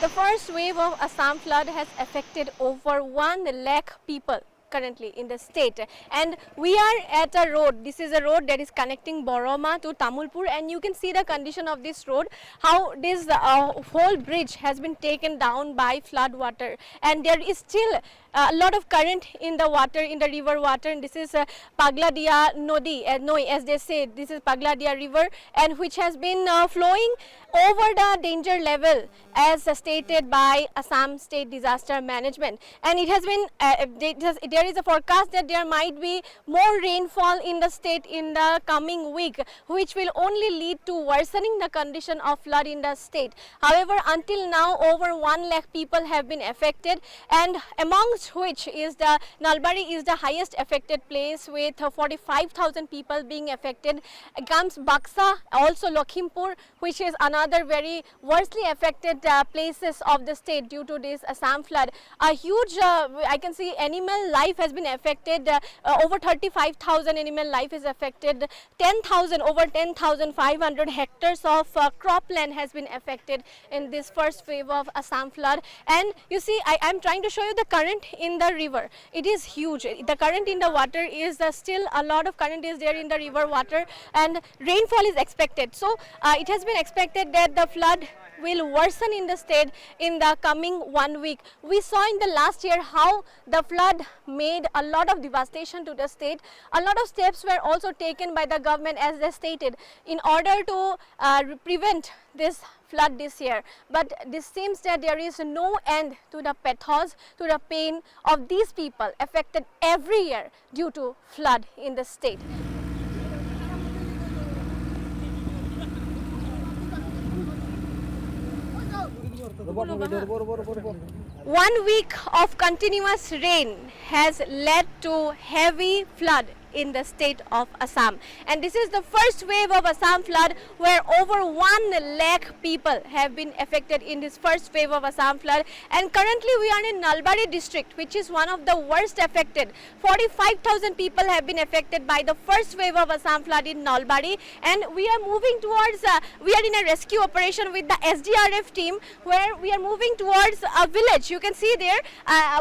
The first wave of Assam flood has affected over 1 lakh people currently in the state, and we are at a road. This is a road that is connecting Boroma to Tamulpur, and you can see the condition of this road, how this whole bridge has been taken down by flood water, and there is still a lot of current in the water, in the river water. And this is Pagladia Nodi, Noi as they say. This is Pagladia river, and which has been flowing over the danger level as stated by Assam State Disaster Management. And it has been there is a forecast that there might be more rainfall in the state in the coming week, which will only lead to worsening the condition of flood in the state. However, until now over 1 lakh people have been affected, and amongst which is the Nalbari is the highest affected place with 45,000 people being affected. Comes Baksa, also Lakhimpur, which is another very worstly affected places of the state due to this Assam flood. A huge, I can see animal life has been affected. Over 35,000 animal life is affected. 10,000, over 10,500 hectares of cropland has been affected in this first wave of Assam flood. And you see, I am trying to show you the current in the river. It is huge. The current in the water is still a lot of current is there in the river water, and rainfall is expected. So it has been expected that the flood will worsen in the state in the coming 1 week. We saw in the last year how the flood made a lot of devastation to the state. A lot of steps were also taken by the government, as they stated, in order to prevent this flood this year. But this seems that there is no end to the pathos, to the pain of these people affected every year due to flood in the state. 1 week of continuous rain has led to heavy flood in the state of Assam, and this is the first wave of Assam flood where over 1 lakh people have been affected in this first wave of Assam flood. And currently we are in Nalbari district, which is one of the worst affected. 45,000 people have been affected by the first wave of Assam flood in Nalbari, and we are moving towards we are in a rescue operation with the SDRF team, where we are moving towards a village. You can see there,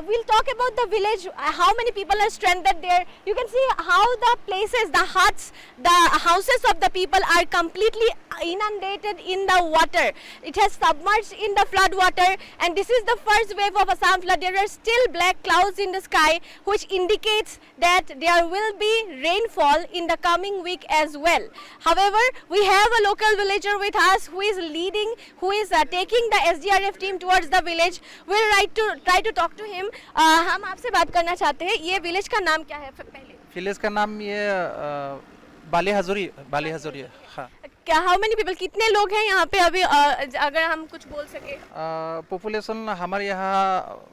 we'll talk about the village, how many people are stranded there. You can see how the places, the huts, the houses of the people are completely inundated in the water. It has submerged in the flood water, and this is the first wave of Assam flood. There are still black clouds in the sky, which indicates that there will be rainfall in the coming week as well. However, we have a local villager with us who is leading, who is taking the SDRF team towards the village. We'll try to talk to him. हम आपसे बात करना चाहते हैं. ये village का नाम क्या है पहले? विलेज का नाम ये बाले हजूरी हाँ. क्या हाउ मेनी पीपल, कितने लोग हैं यहाँ पे अभी, अगर हम कुछ बोल सके? पॉपुलेशन हमारे यहाँ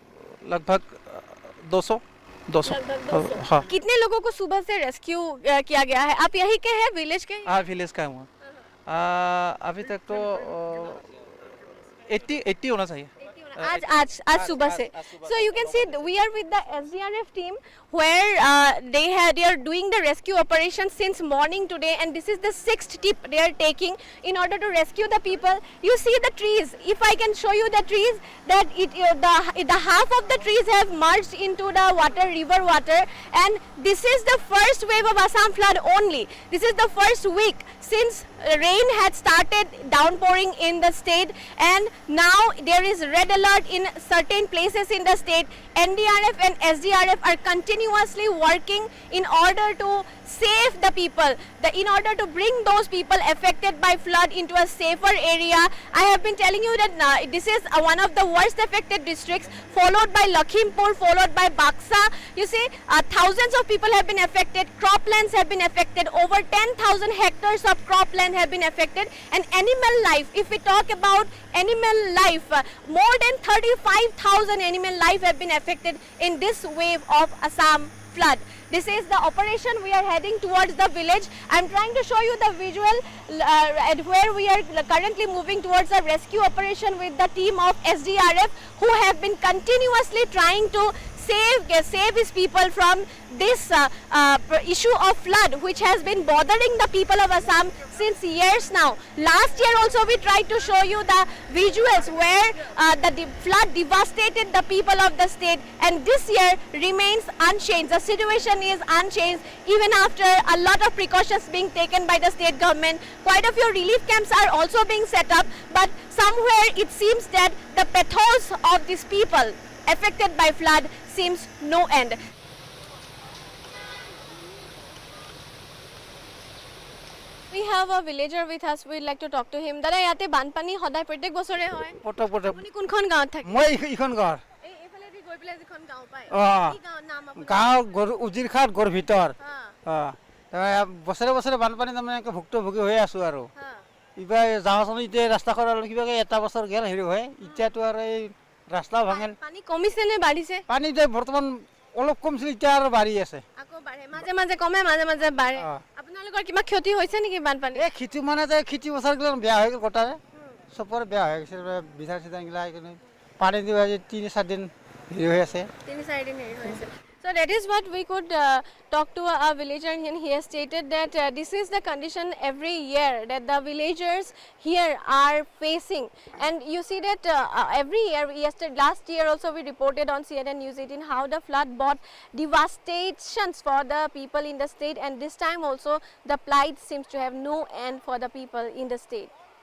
लगभग 200. हाँ. कितने लोगों को सुबह से रेस्क्यू किया गया है? आप यही के हैं, विलेज के? हाँ, विलेज का हूँ. अभी तक तो 80 होना चाहिए. आज सुबह से. So you can see we are with the SDRF team, where they are doing the rescue operation since morning today, and this is the 6th tip they are taking in order to rescue the people. You see the trees. If I can show you the trees, that the half of the trees have merged into the water, river water, and this is the first wave of Assam flood only. This is the first week since rain had started downpouring in the state, and now there is red alert in certain places in the state. NDRF and SDRF are continuously working in order to save the people, in order to bring those people affected by flood into a safer area. I have been telling you that this is one of the worst affected districts, followed by Lakhimpur, followed by Baksa. You see, thousands of people have been affected, croplands have been affected, over 10,000 hectares of cropland have been affected, and animal life, if we talk about animal life, more than 35,000 animal life have been affected in this wave of Assam flood. This is the operation. We are heading towards the village. I am trying to show you the visual where we are currently moving towards a rescue operation with the team of SDRF, who have been continuously trying to save his people from this issue of flood, which has been bothering the people of Assam since years now. Last year also we tried to show you the visuals where the flood devastated the people of the state, and this year remains unchanged. The situation is unchanged even after a lot of precautions being taken by the state government. Quite a few relief camps are also being set up, but somewhere it seems that the pathos of these people affected by flood seems no end. We have a villager with us. We'd like to talk to him. Dada, yate banpani hoday pratek bosore hoy. পটক পটক Apuni kunkhon gaon thake? মই ইখন ঘৰ Ei efale di goi pele jikhon gaon pai. অ Ki gaon naam apuni? গাঁও গৰু উজিৰখাট গড় ভিতৰ Ha. বছৰে বছৰে বানপানী তাৰমানে এনেকৈ ভুক্তভোগী হৈ আছোঁ আৰু Ha. এইবাৰ যাওঁচোন এতিয়া ৰাস্তাখন আৰু কিবাকৈ এটা বছৰ গেল হেৰি হয় এতিয়াতো আৰু এই ৰাস্তাও ভাঙিল Pani komise ne badhise? পানী এতিয়া বৰ্তমান অলপ কমছিল এতিয়া আৰু বাঢ়ি আছে Ako badhe. Maje maje kome, maje maje badhe. অ আপোনালোকৰ কিবা ক্ষতি হৈছে নেকি বানপানী? এই খেতি মানে যে খেতি বছৰগিলা বেয়া হৈ গ'ল গোটাৰে চবৰে বেয়া হৈ গৈছে বিধান চিধানগিলা সেইকাৰণে পানী দিব আজি 3-4 দিন হেৰি হৈ আছে 3-4 din heri hoise. So that is what we could talk to a villager, and he has stated that this is the condition every year that the villagers here are facing. And you see that every year, last year also we reported on CNN News18 how the flood brought devastations for the people in the state, and this time also the plight seems to have no end for the people in the state.